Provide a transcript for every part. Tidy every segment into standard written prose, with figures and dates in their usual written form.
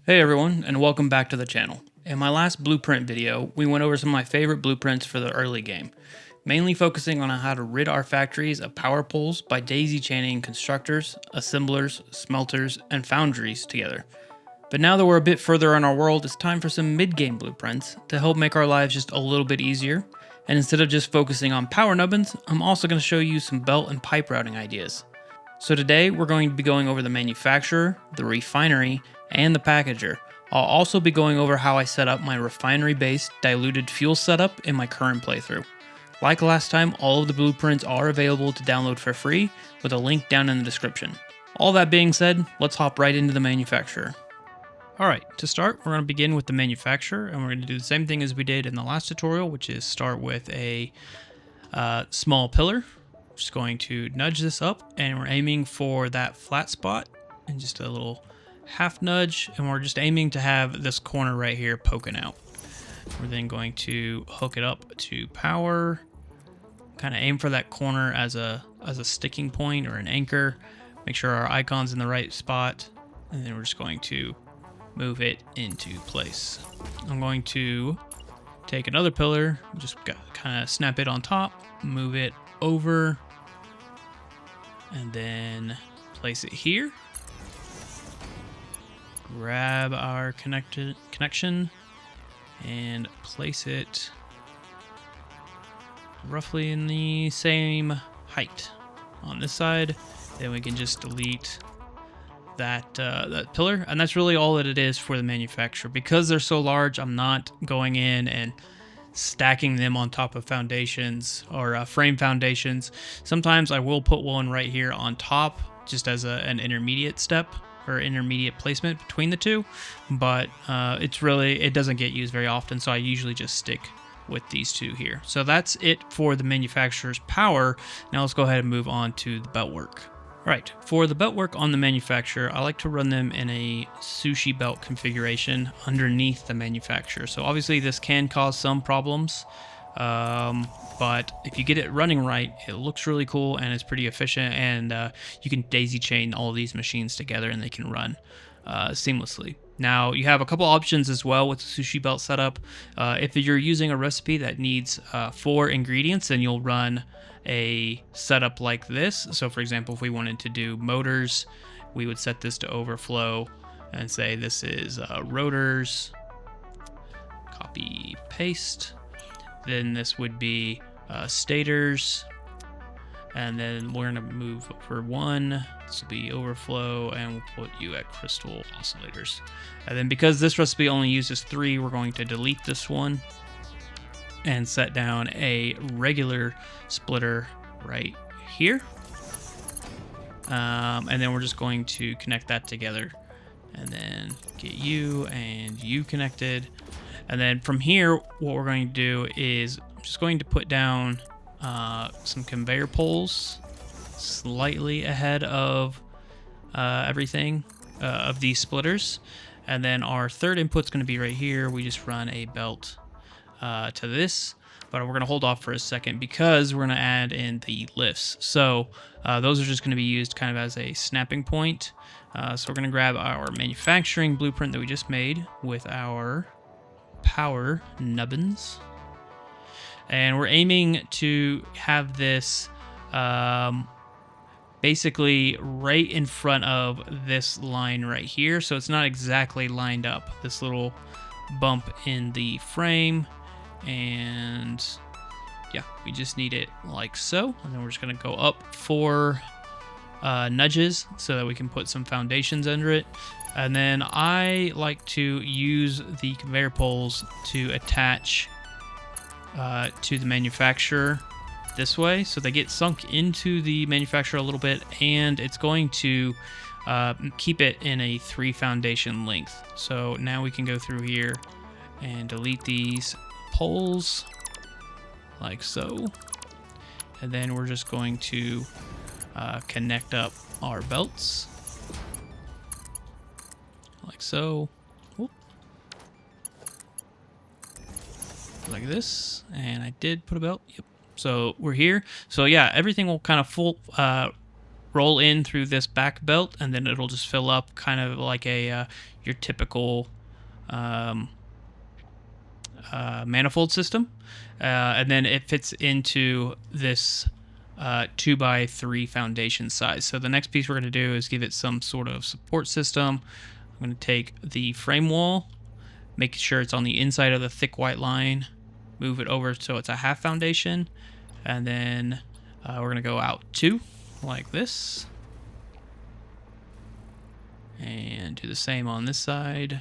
Hey everyone, and welcome back to the channel. In my last blueprint video, we went over some of my favorite blueprints for the early game, mainly focusing on how to rid our factories of power poles by daisy chaining constructors, assemblers, smelters, and foundries together. But now that we're a bit further in our world, it's time for some mid-game blueprints to help make our lives just a little bit easier. And instead of just focusing on power nubbins, I'm also going to show you some belt and pipe routing ideas. So today we're going to be going over the manufacturer, the refinery, and the packager. I'll also be going over how I set up my refinery-based diluted fuel setup in my current playthrough. Like last time, all of the blueprints are available to download for free, with a link down in the description. All that being said, let's hop right into the manufacturer. Alright, to start, we're going to begin with the manufacturer, and we're going to do the same thing as we did in the last tutorial, which is start with a small pillar. Just going to nudge this up, and we're aiming for that flat spot and just a little half nudge, and we're just aiming to have this corner right here poking out. We're then going to hook it up to power, kind of aim for that corner as a sticking point or an anchor. Make sure our icon's in the right spot, and then we're just going to move it into place. I'm going to take another pillar, just kind of snap it on top, move it over, and then place it here. Grab our connection and place it roughly in the same height on this side. Then we can just delete that pillar, and that's really all that it is for the manufacturer. Because they're so large, I'm not going in and stacking them on top of foundations or frame foundations. Sometimes I will put one right here on top just as an intermediate step or intermediate placement between the two, but it doesn't get used very often, so I usually just stick with these two here. So that's it for the manufacturer's power. Now let's go ahead and move on to the belt work. Right, for the belt work on the manufacturer, I like to run them in a sushi belt configuration underneath the manufacturer. So obviously this can cause some problems, but if you get it running right, it looks really cool and it's pretty efficient, and you can daisy chain all of these machines together and they can run seamlessly. Now, you have a couple options as well with the sushi belt setup. If you're using a recipe that needs 4 ingredients, then you'll run a setup like this. So for example, if we wanted to do motors, we would set this to overflow and say this is rotors, copy paste. Then this would be stators, and then we're going to move for 1. This will be overflow, and we'll put you at crystal oscillators. And then because this recipe only uses 3, we're going to delete this one and set down a regular splitter right here. And then we're just going to connect that together and then get you and you connected. And then from here, what we're going to do is I'm just going to put down some conveyor poles slightly ahead of everything of these splitters. And then our third input's going to be right here. We just run a belt to this, but we're going to hold off for a second because we're going to add in the lifts. So those are just going to be used kind of as a snapping point. So we're going to grab our manufacturing blueprint that we just made with our power nubbins, and we're aiming to have this basically right in front of this line right here, so it's not exactly lined up, this little bump in the frame. And yeah, we just need it like so, and then we're just going to go up 4 nudges so that we can put some foundations under it. And then I like to use the conveyor poles to attach to the manufacturer this way, so they get sunk into the manufacturer a little bit, and it's going to keep it in a 3 foundation length. So now we can go through here and delete these poles like so, and then we're just going to connect up our belts like so. Whoop. Like this, and I did put a belt. Yep. So we're here. So yeah, everything will kind of roll in through this back belt, and then it'll just fill up kind of like a your typical manifold system, and then it fits into this 2x3 foundation size. So the next piece we're going to do is give it some sort of support system. I'm going to take the frame wall, make sure it's on the inside of the thick white line, move it over so it's a half foundation, and then we're going to go out 2 like this, and do the same on this side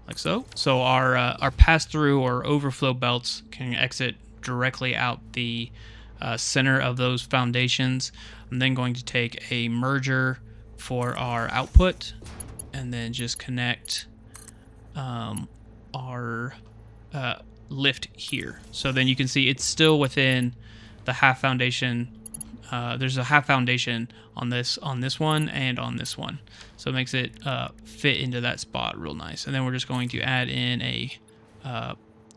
like so. So our pass-through or overflow belts can exit directly out the center of those foundations. I'm then going to take a merger for our output, and then just connect our lift here. So then you can see it's still within the half foundation. There's a half foundation on this one and on this one, so it makes it fit into that spot real nice. And then we're just going to add in a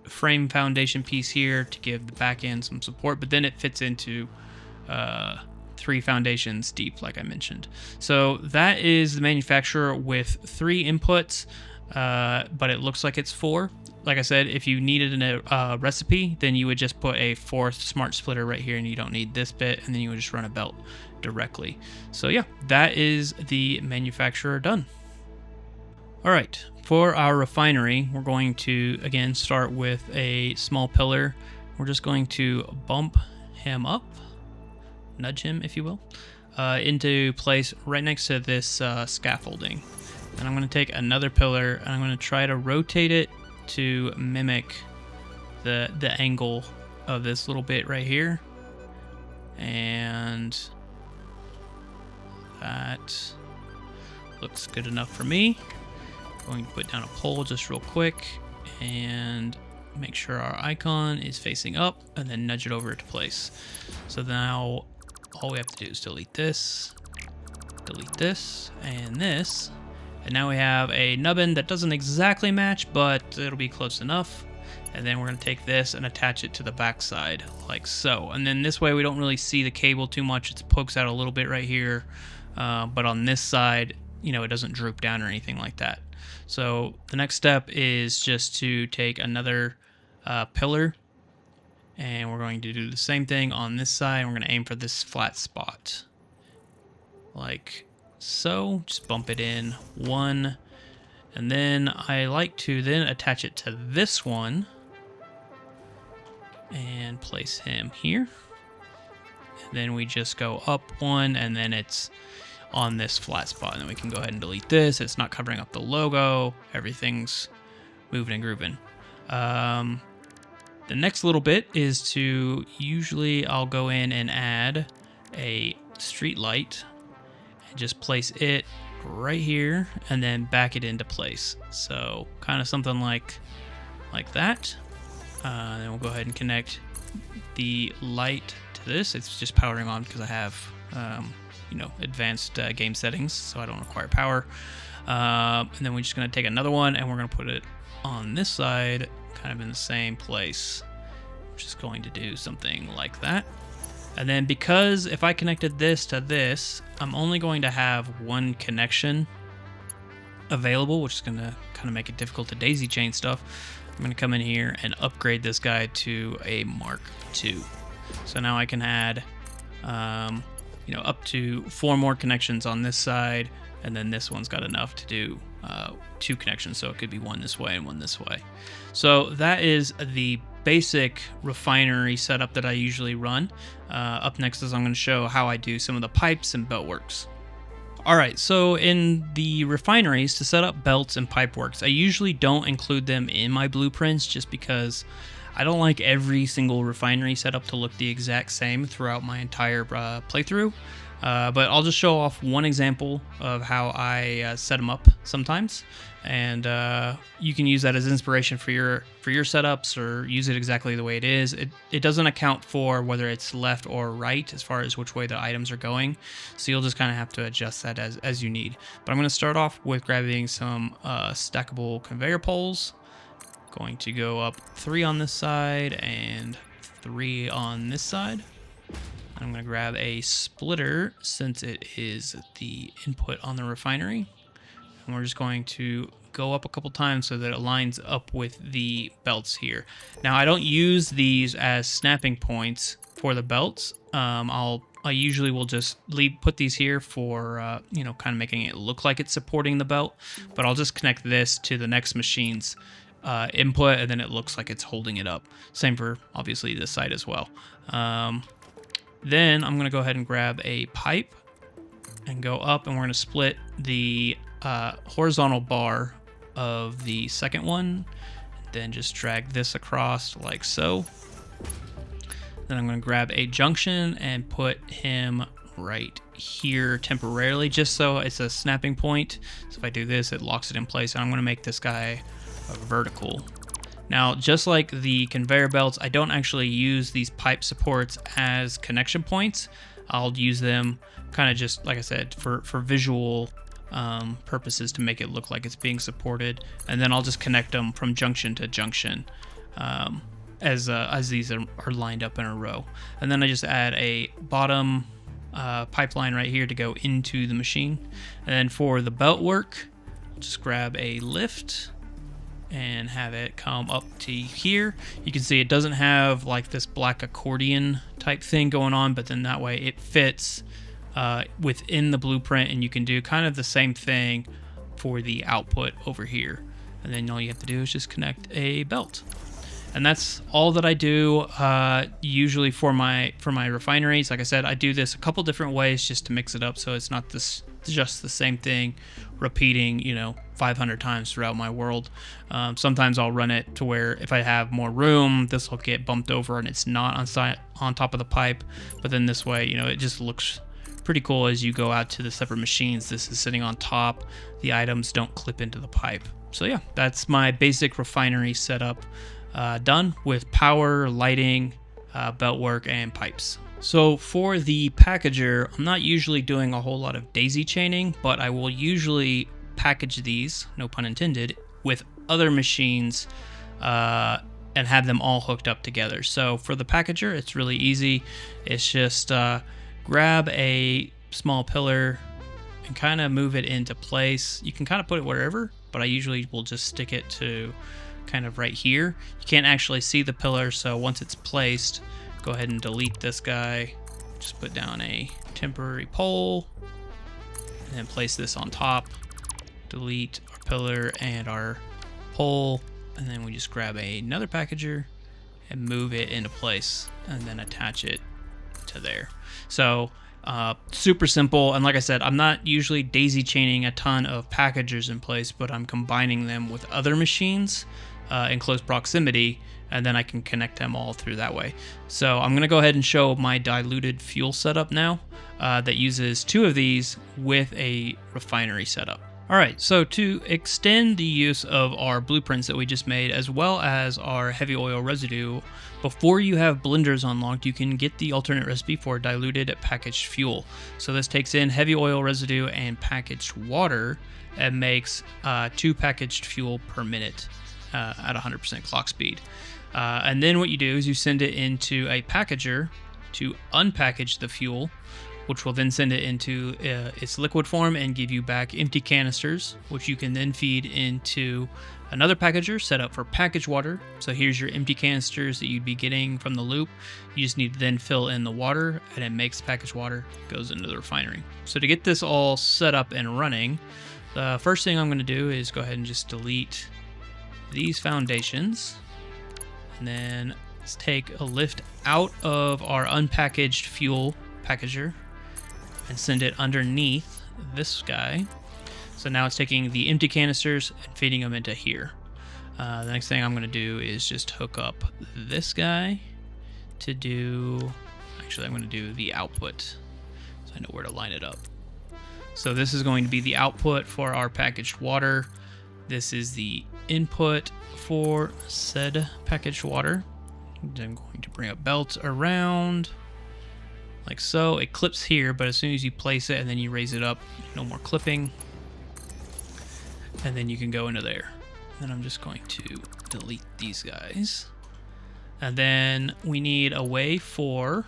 frame foundation piece here to give the back end some support, but then it fits into 3 foundations deep, like I mentioned. So that is the manufacturer with 3 inputs, but it looks like it's 4. Like I said, if you needed a recipe, then you would just put a 4th smart splitter right here, and you don't need this bit, and then you would just run a belt directly. So yeah, that is the manufacturer done. All right, for our refinery, we're going to again start with a small pillar. We're just going to bump him up, nudge him, if you will, into place right next to this scaffolding. And I'm going to take another pillar, and I'm going to try to rotate it to mimic the angle of this little bit right here, and that looks good enough for me. Going to put down a pole just real quick and make sure our icon is facing up, and then nudge it over to place. So now all we have to do is delete this, and this. And now we have a nubbin that doesn't exactly match, but it'll be close enough. And then we're going to take this and attach it to the back side like so. And then this way we don't really see the cable too much. It pokes out a little bit right here. But on this side, you know, it doesn't droop down or anything like that. So the next step is just to take another pillar, and we're going to do the same thing on this side. We're going to aim for this flat spot like so. Just bump it in 1, and then I like to then attach it to this one and place him here. And then we just go up 1, and then it's on this flat spot, and then we can go ahead and delete this. It's not covering up the logo. Everything's moving and grooving. The next little bit is to, usually I'll go in and add a street light and just place it right here, and then back it into place. So kind of something like that. Then we'll go ahead and connect the light to this. It's just powering on because I have advanced game settings, so I don't require power. And then we're just going to take another one, and we're going to put it on this side, kind of in the same place. I'm just going to do something like that. And then because if I connected this to this, I'm only going to have 1 connection available, which is going to kind of make it difficult to daisy chain stuff. I'm going to come in here and upgrade this guy to a Mark II. So now I can add up to 4 more connections on this side, and then this one's got enough to do 2 connections, so it could be 1 this way and 1 this way. So that is the basic refinery setup that I usually run. Up next is I'm going to show how I do some of the pipes and belt works. Alright, so in the refineries, to set up belts and pipe works, I usually don't include them in my blueprints just because I don't like every single refinery setup to look the exact same throughout my entire playthrough. But I'll just show off one example of how I set them up sometimes, and you can use that as inspiration for your setups, or use it exactly the way it is. It doesn't account for whether it's left or right as far as which way the items are going, so you'll just kind of have to adjust that as you need. But I'm going to start off with grabbing some stackable conveyor poles. Going to go up 3 on this side and 3 on this side. I'm going to grab a splitter since it is the input on the refinery. And we're just going to go up a couple times so that it lines up with the belts here. Now, I don't use these as snapping points for the belts. I usually will just put these here for, you know, kind of making it look like it's supporting the belt. But I'll just connect this to the next machine's input, and then it looks like it's holding it up. Same for, obviously, this side as well. Then I'm going to go ahead and grab a pipe and go up, and we're going to split the horizontal bar of the second one. Then just drag this across like so. Then I'm going to grab a junction and put him right here temporarily, just so it's a snapping point. So if I do this, it locks it in place. And I'm going to make this guy vertical. Now, just like the conveyor belts, I don't actually use these pipe supports as connection points. I'll use them kind of just, like I said, for visual purposes to make it look like it's being supported. And then I'll just connect them from junction to junction as these are lined up in a row. And then I just add a bottom pipeline right here to go into the machine. And then for the belt work, just grab a lift and have it come up to here. You can see it doesn't have like this black accordion type thing going on, but then that way it fits within the blueprint, and you can do kind of the same thing for the output over here. And then all you have to do is just connect a belt. And that's all that I do usually for my refineries. Like I said, I do this a couple different ways just to mix it up so it's not just the same thing repeating, you know, 500 times throughout my world. Sometimes I'll run it to where if I have more room, this will get bumped over and it's not on top of the pipe. But then this way, you know, it just looks pretty cool as you go out to the separate machines. This is sitting on top. The items don't clip into the pipe. So yeah, that's my basic refinery setup done with power, lighting, belt work, and pipes. So for the packager, I'm not usually doing a whole lot of daisy chaining, but I will usually package these, no pun intended, with other machines and have them all hooked up together. So for the packager, it's really easy. It's just grab a small pillar and kind of move it into place. You can kind of put it wherever, but I usually will just stick it to kind of right here. You can't actually see the pillar, so once it's placed, go ahead and delete this guy. Just put down a temporary pole and then place this on top. Delete our pillar and our pole, and then we just grab another packager and move it into place and then attach it to there. So super simple. And like I said, I'm not usually daisy chaining a ton of packagers in place, but I'm combining them with other machines in close proximity, and then I can connect them all through that way. So I'm going to go ahead and show my diluted fuel setup now that uses two of these with a refinery setup. All right, so to extend the use of our blueprints that we just made, as well as our heavy oil residue, before you have blenders unlocked, you can get the alternate recipe for diluted packaged fuel. So this takes in heavy oil residue and packaged water and makes 2 packaged fuel per minute at 100% clock speed. And then what you do is you send it into a packager to unpackage the fuel, which will then send it into its liquid form and give you back empty canisters, which you can then feed into another packager set up for packaged water. So here's your empty canisters that you'd be getting from the loop. You just need to then fill in the water, and it makes packaged water, goes into the refinery. So to get this all set up and running, the first thing I'm going to do is go ahead and just delete these foundations. And then let's take a lift out of our unpackaged fuel packager and send it underneath this guy. So now it's taking the empty canisters and feeding them into here. The next thing I'm going to do is just hook up this guy to do, actually I'm going to do the output, so I know where to line it up. So this is going to be the output for our packaged water. This is the input for said packaged water. I'm going to bring a belt around like so. It clips here, but as soon as you place it and then you raise it up, no more clipping. And then you can go into there. And I'm just going to delete these guys. And then we need a way for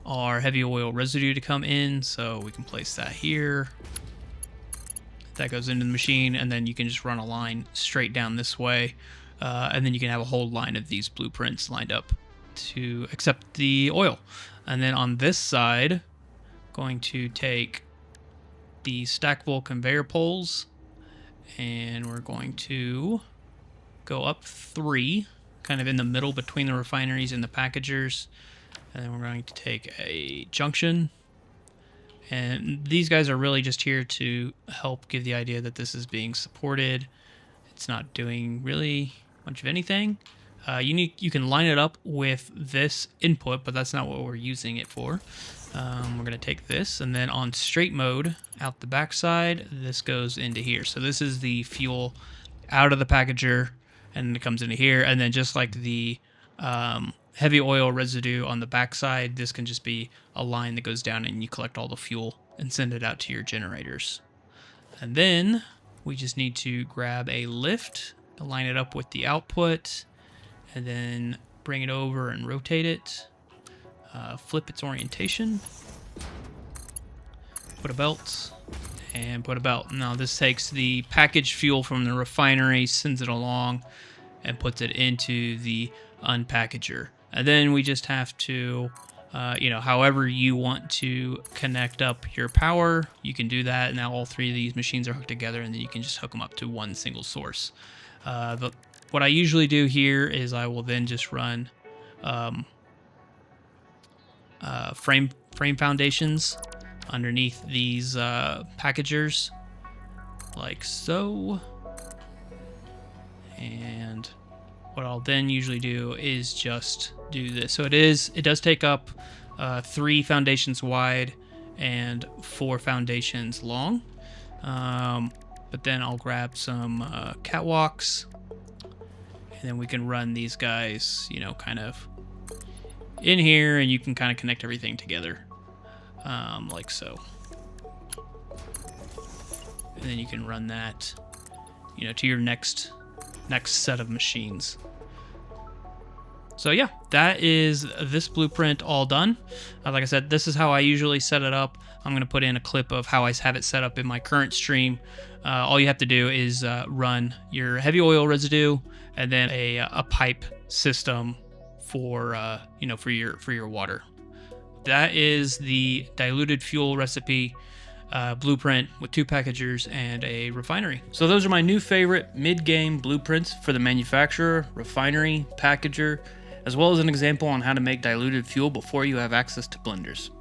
our heavy oil residue to come in, so we can place that here. That goes into the machine, and then you can just run a line straight down this way, and then you can have a whole line of these blueprints lined up to accept the oil. And then on this side, going to take the stackable conveyor poles, and we're going to go up 3, kind of in the middle between the refineries and the packagers. And then we're going to take a junction. And these guys are really just here to help give the idea that this is being supported. It's not doing really much of anything. You can line it up with this input, but that's not what we're using it for. We're going to take this, and then on straight mode, out the backside, this goes into here. So this is the fuel out of the packager, and it comes into here. And then just like the heavy oil residue on the backside, this can just be a line that goes down and you collect all the fuel and send it out to your generators. And then we just need to grab a lift, line it up with the output, and then bring it over and rotate it, flip its orientation, put a belt, and put a belt. Now this takes the packaged fuel from the refinery, sends it along, and puts it into the unpackager. And then we just have to, however you want to connect up your power, you can do that. Now all 3 of these machines are hooked together, and then you can just hook them up to one single source. What I usually do here is I will then just run frame foundations underneath these packagers, like so. And what I'll then usually do is just do this. So it does take up 3 foundations wide and 4 foundations long. But then I'll grab some catwalks, and then we can run these guys, kind of in here, and you can kind of connect everything together, like so. And then you can run that, to your next set of machines. So yeah, that is this blueprint all done. Like I said, this is how I usually set it up. I'm going to put in a clip of how I have it set up in my current stream. All you have to do is run your heavy oil residue and then a pipe system for for your water. That is the diluted fuel recipe blueprint with 2 packagers and a refinery. So those are my new favorite mid-game blueprints for the manufacturer, refinery, packager, as well as an example on how to make diluted fuel before you have access to blenders.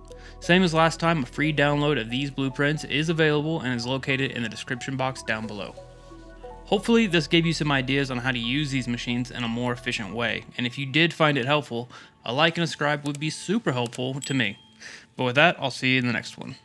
Same as last time, a free download of these blueprints is available and is located in the description box down below. Hopefully this gave you some ideas on how to use these machines in a more efficient way, and if you did find it helpful, a like and a subscribe would be super helpful to me. But with that, I'll see you in the next one.